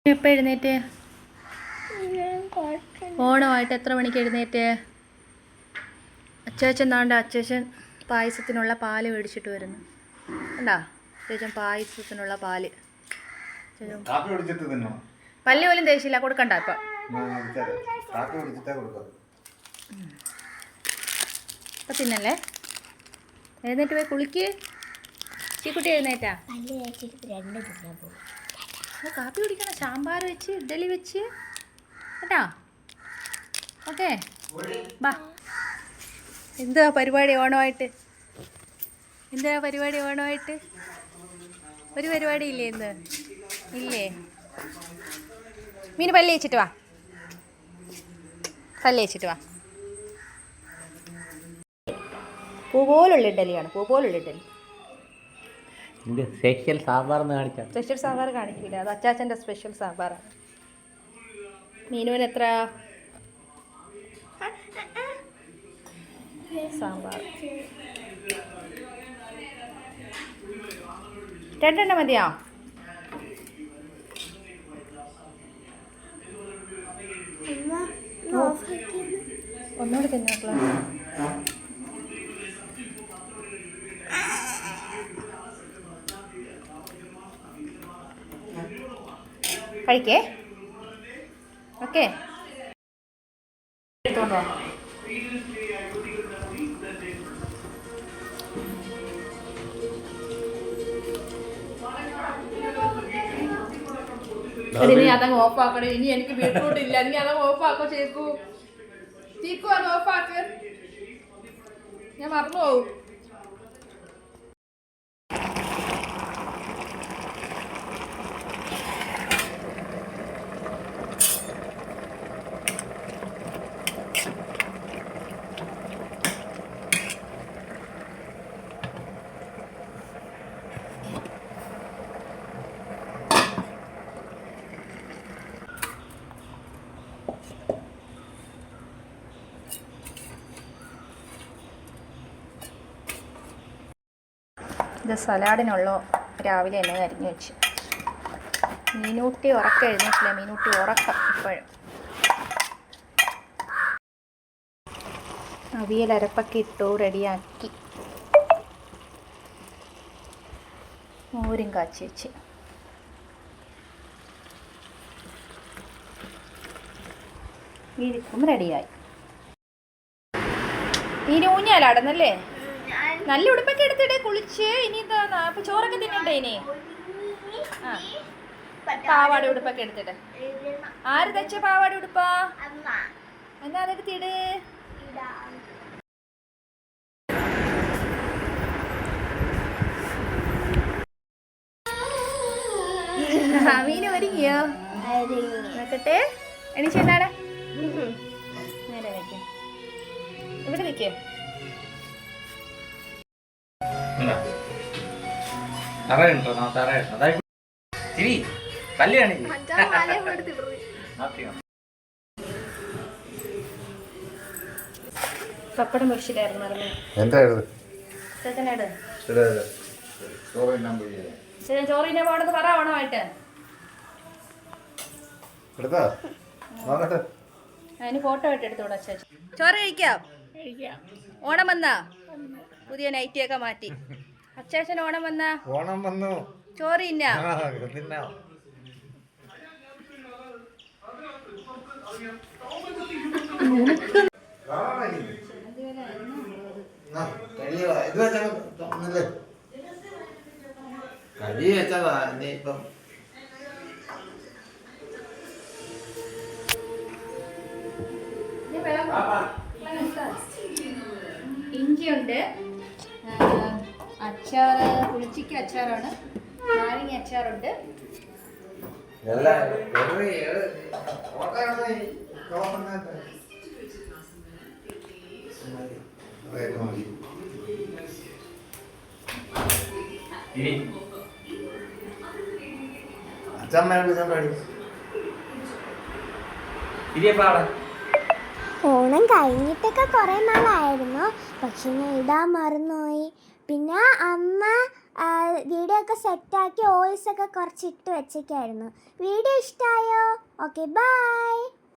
എപ്പോൾ എഴുന്നേറ്റ്? ഓണമായിട്ട് എത്ര മണിക്ക് എഴുന്നേറ്റ്? അച്ചാച്ചൻ താണ്ട അച്ചാച്ചൻ പായസത്തിനുള്ള പാല് മേടിച്ചിട്ട് വരുന്നു. കണ്ടാ അച്ചാച്ചൻ പായസത്തിനുള്ള പാല്. പല്ല് പോലും തേച്ചില്ല, കൊടുക്കണ്ട ഇപ്പം. അപ്പം തിന്നല്ലേ. എഴുന്നേറ്റ് പോയി കുളിക്ക്. ചീക്കുട്ടി എഴുന്നേറ്റാ? കാപ്പി കുടിക്കണം. സാമ്പാർ വെച്ച് ഇഡ്ഡലി വെച്ച് കേട്ടാ. ഓക്കെ ബാ. എന്തുവാ പരിപാടി ഓണമായിട്ട്? എന്തുവാ പരിപാടി ഓണമായിട്ട്? ഒരു പരിപാടി ഇല്ലേ ഇന്ന്? ഇല്ലേ? മീന് പല്ല് വെച്ചിട്ട് വാ, പല്ല് വെച്ചിട്ട് വാ. പൂ പോലുള്ള ഇഡ്ഡലിയാണ്, പൂ പോലുള്ള ഇഡ്ഡലി. സ്പെഷ്യൽ സാമ്പാർ കാണിക്കാം. സ്പെഷ്യൽ സാമ്പാർ കാണിക്കില്ല, അത് അച്ചാച്ചൻ്റെ സ്പെഷ്യൽ സാമ്പാറാണ്. മീനുവിന് എത്ര സാമ്പാർ? 2 മതിയോ? ഒന്നുകൂടി തിന്നോളൂ. കഴിക്കേ. ഓക്കെ എടുത്തോണ്ടോ. ഇനി അതങ്ങ് ഓഫാക്കണേ. ഇനി എനിക്ക് ബീട്രൂട്ട് ഇല്ല. ഇനി അതങ്ങ് ഓഫാക്കോ ചേക്കു. ചീക്കു അത് ഓഫാക്ക്, ഞാൻ മറന്നു പോവും. ഇത് സലാഡിനുള്ളോ രാവിലെ തന്നെ അരിഞ്ഞു വെച്ച്. മീനൂട്ടി ഉറക്കം എഴുന്നേറ്റില്ല. മീനൂട്ടി ഉറക്കം ഇപ്പോഴും. അവിയൽ അരപ്പൊക്കെ ഇട്ടു റെഡിയാക്കി. മോരും കാച്ചി വെച്ച്. ഇരിക്കും റെഡിയായി. ഈ ഊഞ്ഞാലാടുന്നല്ലേ? നല്ല ഉടുപ്പൊക്കെ എടുത്തിട്ട് കുളിച്ച് ഇനി എന്താ അപ്പൊ ചോറൊക്കെ തിന്നണ്ടേ? ഇനി ആ പാവാട ഉടുപ്പൊക്കെ എടുത്തിട്ട്. ആര് തച്ച പാവാട ഉടുപ്പാ? എന്നാ അതെടുത്തിട്. മീന് ഒരുങ്ങിയോ? നോക്കട്ടെ. എണീച്ചെന്നാണ് നേരെ നിൽക്ക. ഇവിടെ നിൽക്കേ. പപ്പടം പൊരിച്ചിട്ടായിരുന്നു. ചോറിനെ പോണെന്ന് പറ. ഓണമായിട്ട് അതിന് ഫോട്ടോ ആയിട്ട് എടുത്തോളൂ. അച്ചാച്ചൻ ചോറ് കഴിക്കാം. ഓണം വന്നാ പുതിയ നൈറ്റിയൊക്കെ മാറ്റി. അച്ചാച്ചൻ ഓണം വന്നു ചോറ് തിന്നാ. ഇഞ്ചിയുണ്ട്, അച്ചാറ്, പുളിച്ചിക്ക അച്ചാറാണ്, നാരങ്ങ അച്ചാറുണ്ട്. ഓണം കഴിഞ്ഞിട്ടൊക്കെ കുറെ നാളായിരുന്നു, പക്ഷെ ഞാൻ ഇടാൻ മറന്നുപോയി. പിന്നെ അമ്മ വീഡിയോ ഒക്കെ സെറ്റാക്കി വോയിസ് ഒക്കെ കുറച്ച് ഇട്ട് വെച്ചേക്കായിരുന്നു. വീഡിയോ ഇഷ്ടമായോ? Okay bye.